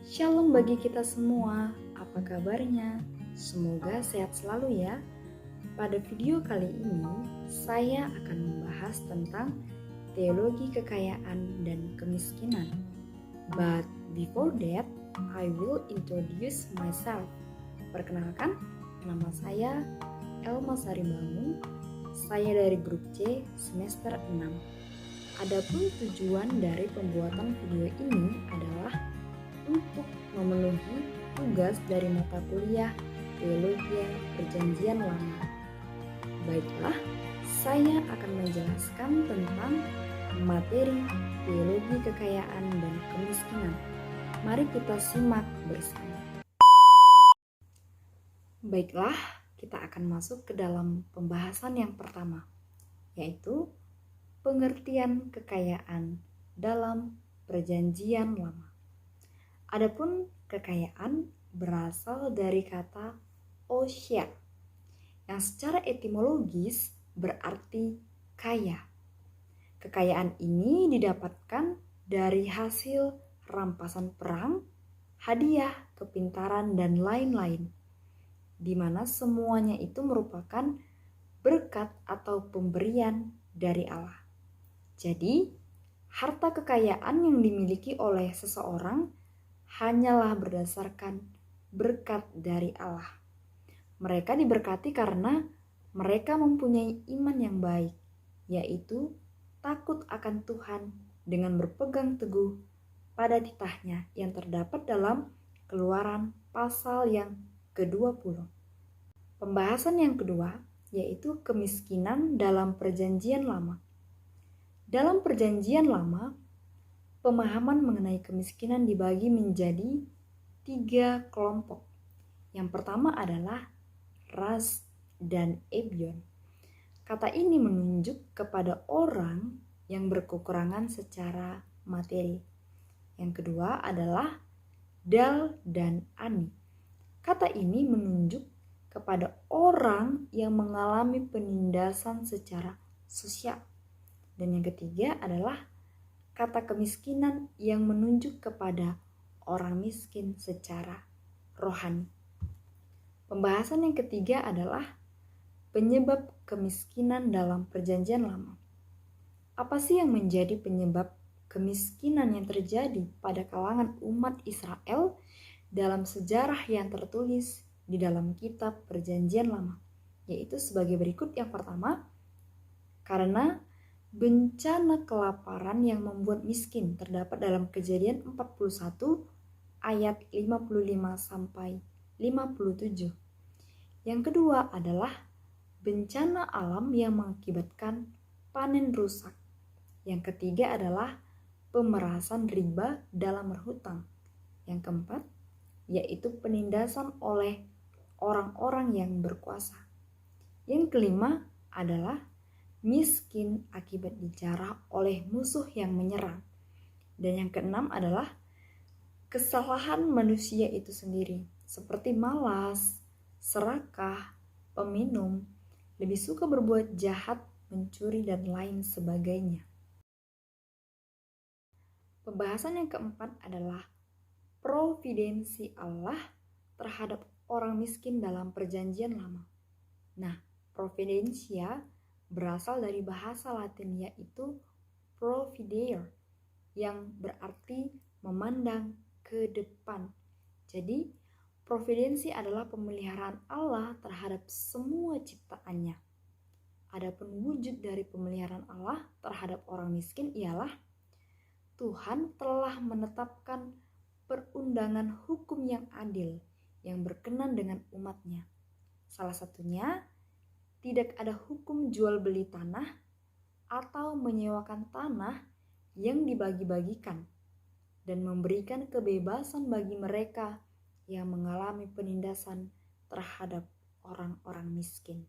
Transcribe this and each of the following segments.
Shalom bagi kita semua, apa kabarnya? Semoga sehat selalu ya. Pada video kali ini, saya akan membahas tentang teologi kekayaan dan kemiskinan. But before that, I will introduce myself. Perkenalkan, nama saya Elma Sarimbangun. Saya dari grup C semester 6. Adapun tujuan dari pembuatan video ini adalah untuk memenuhi tugas dari mata kuliah Teologi Perjanjian Lama. Baiklah, saya akan menjelaskan tentang materi teologi kekayaan dan kemiskinan. Mari kita simak bersama. Baiklah, kita akan masuk ke dalam pembahasan yang pertama, yaitu pengertian kekayaan dalam Perjanjian Lama. Adapun kekayaan berasal dari kata osya, yang secara etimologis berarti kaya. Kekayaan ini didapatkan dari hasil rampasan perang, hadiah, kepintaran, dan lain-lain, di mana semuanya itu merupakan berkat atau pemberian dari Allah. Jadi, harta kekayaan yang dimiliki oleh seseorang hanyalah berdasarkan berkat dari Allah. Mereka diberkati karena mereka mempunyai iman yang baik, yaitu takut akan Tuhan dengan berpegang teguh pada titahnya yang terdapat dalam Keluaran pasal yang ke-20. Pembahasan yang kedua yaitu kemiskinan dalam Perjanjian Lama. Dalam Perjanjian Lama, pemahaman mengenai kemiskinan dibagi menjadi 3 kelompok. Yang pertama adalah ras dan ebion. Kata ini menunjuk kepada orang yang berkekurangan secara materi. Yang kedua adalah dal dan ani. Kata ini menunjuk kepada orang yang mengalami penindasan secara sosial. Dan yang ketiga adalah kata kemiskinan yang menunjuk kepada orang miskin secara rohani. Pembahasan yang ketiga adalah penyebab kemiskinan dalam Perjanjian Lama. Apa sih yang menjadi penyebab kemiskinan yang terjadi pada kalangan umat Israel dalam sejarah yang tertulis di dalam kitab Perjanjian Lama? Yaitu sebagai berikut. Yang pertama, karena bencana kelaparan yang membuat miskin terdapat dalam Kejadian 41 ayat 55 sampai 57. Yang kedua adalah bencana alam yang mengakibatkan panen rusak. Yang ketiga adalah pemerasan riba dalam berhutang. Yang keempat yaitu penindasan oleh orang-orang yang berkuasa. Yang kelima adalah miskin akibat dijarah oleh musuh yang menyerang. Dan yang keenam adalah kesalahan manusia itu sendiri, seperti malas, serakah, peminum, lebih suka berbuat jahat, mencuri, dan lain sebagainya. Pembahasan yang keempat adalah providensi Allah terhadap orang miskin dalam Perjanjian Lama. Nah, providensia berasal dari bahasa Latin yaitu providere, yang berarti memandang ke depan. Jadi, providensi adalah pemeliharaan Allah terhadap semua ciptaannya. Adapun wujud dari pemeliharaan Allah terhadap orang miskin ialah Tuhan telah menetapkan perundangan hukum yang adil yang berkenan dengan umatnya. Salah satunya, tidak ada hukum jual beli tanah atau menyewakan tanah yang dibagi-bagikan dan memberikan kebebasan bagi mereka yang mengalami penindasan terhadap orang-orang miskin.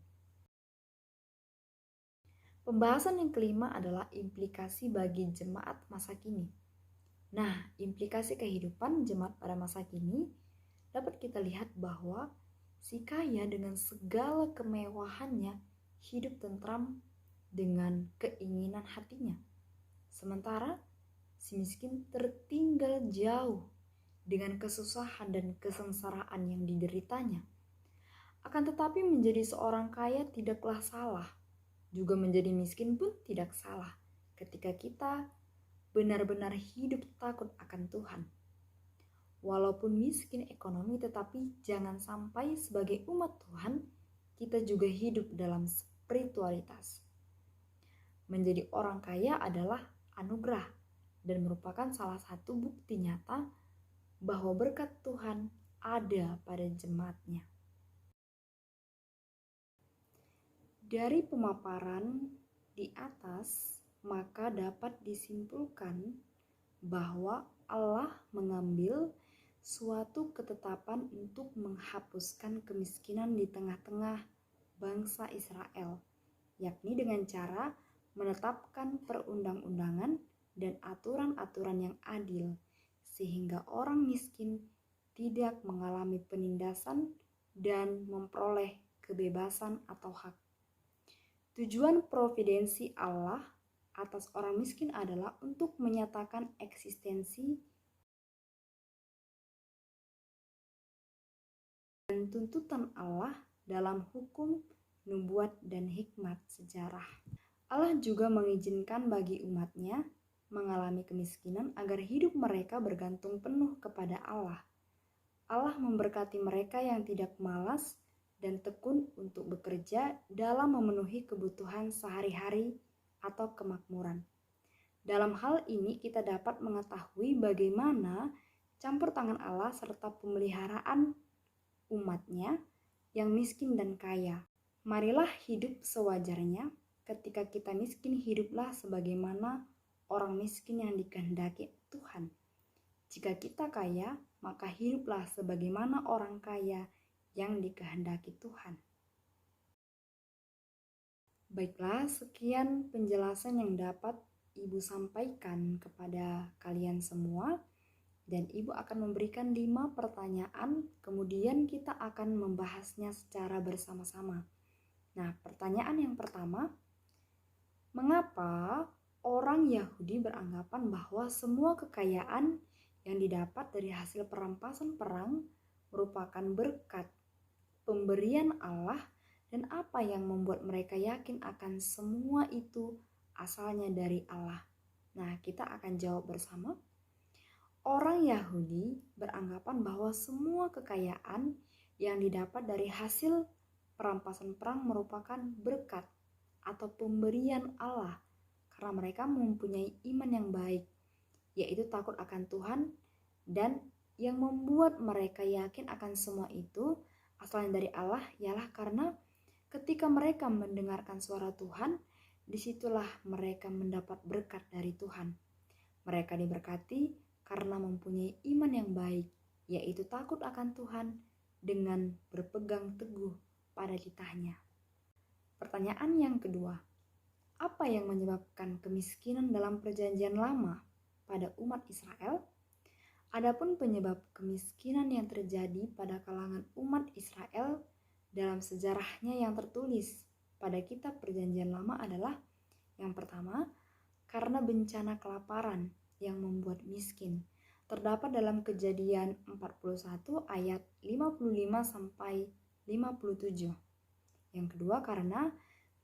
Pembahasan yang kelima adalah implikasi bagi jemaat masa kini. Nah, implikasi kehidupan jemaat pada masa kini dapat kita lihat bahwa si kaya dengan segala kemewahannya hidup tentram dengan keinginan hatinya. Sementara si miskin tertinggal jauh dengan kesusahan dan kesengsaraan yang dideritanya. Akan tetapi menjadi seorang kaya tidaklah salah, juga menjadi miskin pun tidak salah ketika kita benar-benar hidup takut akan Tuhan. Walaupun miskin ekonomi, tetapi jangan sampai sebagai umat Tuhan kita juga hidup dalam spiritualitas. Menjadi orang kaya adalah anugerah dan merupakan salah satu bukti nyata bahwa berkat Tuhan ada pada jemaatnya. Dari pemaparan di atas, maka dapat disimpulkan bahwa Allah mengambil suatu ketetapan untuk menghapuskan kemiskinan di tengah-tengah bangsa Israel, yakni dengan cara menetapkan perundang-undangan dan aturan-aturan yang adil, sehingga orang miskin tidak mengalami penindasan dan memperoleh kebebasan atau hak. Tujuan providensi Allah atas orang miskin adalah untuk menyatakan eksistensi dan tuntutan Allah dalam hukum, nubuat, dan hikmat sejarah. Allah juga mengizinkan bagi umatnya mengalami kemiskinan agar hidup mereka bergantung penuh kepada Allah. Allah memberkati mereka yang tidak malas dan tekun untuk bekerja dalam memenuhi kebutuhan sehari-hari atau kemakmuran. Dalam hal ini kita dapat mengetahui bagaimana campur tangan Allah serta pemeliharaan umatnya yang miskin dan kaya. Marilah hidup sewajarnya. Ketika kita miskin, hiduplah sebagaimana orang miskin yang dikehendaki Tuhan. Jika kita kaya, maka hiduplah sebagaimana orang kaya yang dikehendaki Tuhan. Baiklah, sekian penjelasan yang dapat Ibu sampaikan kepada kalian semua, dan Ibu akan memberikan 5 pertanyaan, kemudian kita akan membahasnya secara bersama-sama. Nah, pertanyaan yang pertama, mengapa orang Yahudi beranggapan bahwa semua kekayaan yang didapat dari hasil perampasan perang merupakan berkat pemberian Allah, dan apa yang membuat mereka yakin akan semua itu asalnya dari Allah? Nah, kita akan jawab bersama. Orang Yahudi beranggapan bahwa semua kekayaan yang didapat dari hasil perampasan perang merupakan berkat atau pemberian Allah karena mereka mempunyai iman yang baik, yaitu takut akan Tuhan, dan yang membuat mereka yakin akan semua itu asalnya dari Allah ialah karena ketika mereka mendengarkan suara Tuhan, disitulah mereka mendapat berkat dari Tuhan. Mereka diberkati karena mempunyai iman yang baik, yaitu takut akan Tuhan dengan berpegang teguh pada titahnya. Pertanyaan yang kedua, apa yang menyebabkan kemiskinan dalam Perjanjian Lama pada umat Israel? Adapun penyebab kemiskinan yang terjadi pada kalangan umat Israel dalam sejarahnya yang tertulis pada kitab Perjanjian Lama adalah yang pertama, karena bencana kelaparan yang membuat miskin. Terdapat dalam Kejadian 41 ayat 55 sampai 57. Yang kedua, karena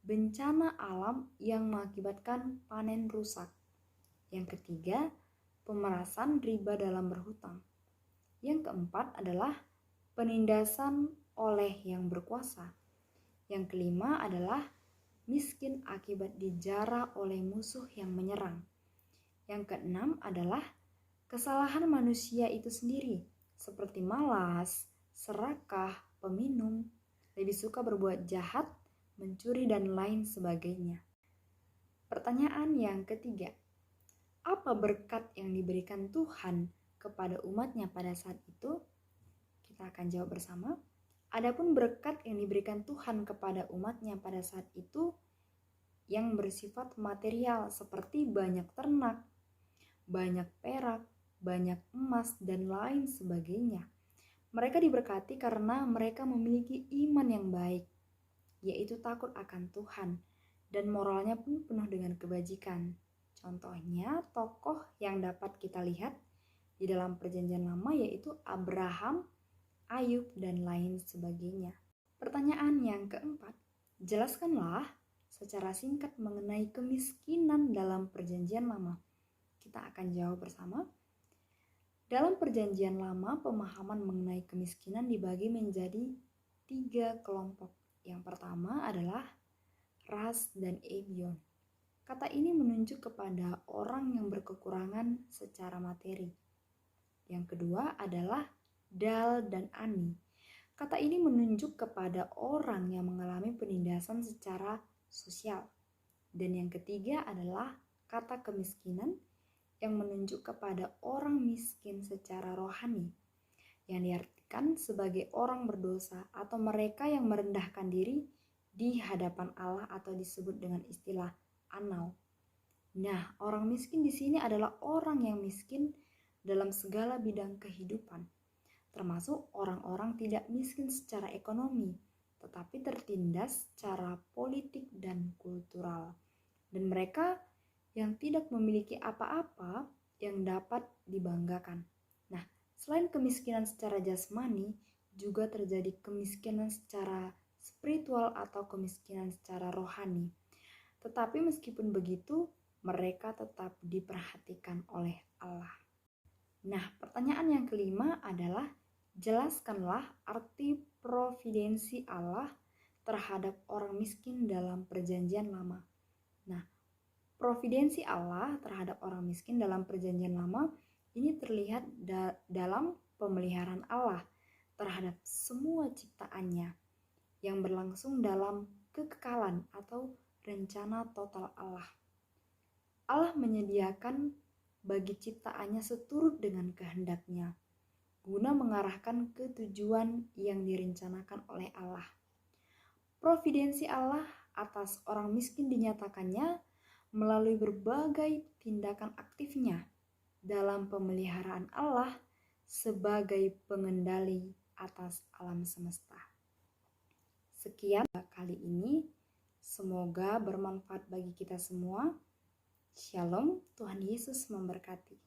bencana alam yang mengakibatkan panen rusak. Yang ketiga, pemerasan riba dalam berhutang. Yang keempat adalah penindasan oleh yang berkuasa. Yang kelima adalah miskin akibat dijarah oleh musuh yang menyerang. Yang keenam adalah kesalahan manusia itu sendiri, seperti malas, serakah, peminum, lebih suka berbuat jahat, mencuri, dan lain sebagainya. Pertanyaan yang ketiga, apa berkat yang diberikan Tuhan kepada umatnya pada saat itu? Kita akan jawab bersama. Adapun berkat yang diberikan Tuhan kepada umatnya pada saat itu yang bersifat material seperti banyak ternak, banyak perak, banyak emas, dan lain sebagainya. Mereka diberkati karena mereka memiliki iman yang baik, yaitu takut akan Tuhan, dan moralnya pun penuh dengan kebajikan. Contohnya, tokoh yang dapat kita lihat di dalam perjanjian lama, yaitu Abraham, Ayub, dan lain sebagainya. Pertanyaan yang keempat, jelaskanlah secara singkat mengenai kemiskinan dalam perjanjian lama. Kita akan jawab bersama. Dalam perjanjian lama, pemahaman mengenai kemiskinan dibagi menjadi 3 kelompok. Yang pertama adalah ras dan ebion. Kata ini menunjuk kepada orang yang berkekurangan secara materi. Yang kedua adalah dal dan ani. Kata ini menunjuk kepada orang yang mengalami penindasan secara sosial. Dan yang ketiga adalah kata kemiskinan yang menunjuk kepada orang miskin secara rohani, yang diartikan sebagai orang berdosa atau mereka yang merendahkan diri di hadapan Allah atau disebut dengan istilah anau. Nah, orang miskin di sini adalah orang yang miskin dalam segala bidang kehidupan, termasuk orang-orang tidak miskin secara ekonomi, tetapi tertindas secara politik dan kultural. Dan mereka yang tidak memiliki apa-apa yang dapat dibanggakan. Nah, selain kemiskinan secara jasmani, juga terjadi kemiskinan secara spiritual atau kemiskinan secara rohani. Tetapi meskipun begitu, mereka tetap diperhatikan oleh Allah. Nah, pertanyaan yang kelima adalah jelaskanlah arti providensi Allah terhadap orang miskin dalam perjanjian lama. Nah, providensi Allah terhadap orang miskin dalam perjanjian lama ini terlihat dalam pemeliharaan Allah terhadap semua ciptaannya yang berlangsung dalam kekekalan atau rencana total Allah. Allah menyediakan bagi ciptaannya seturut dengan kehendaknya, guna mengarahkan ke tujuan yang direncanakan oleh Allah. Providensi Allah atas orang miskin dinyatakannya melalui berbagai tindakan aktifnya dalam pemeliharaan Allah sebagai pengendali atas alam semesta. Sekian kali ini, semoga bermanfaat bagi kita semua. Shalom, Tuhan Yesus memberkati.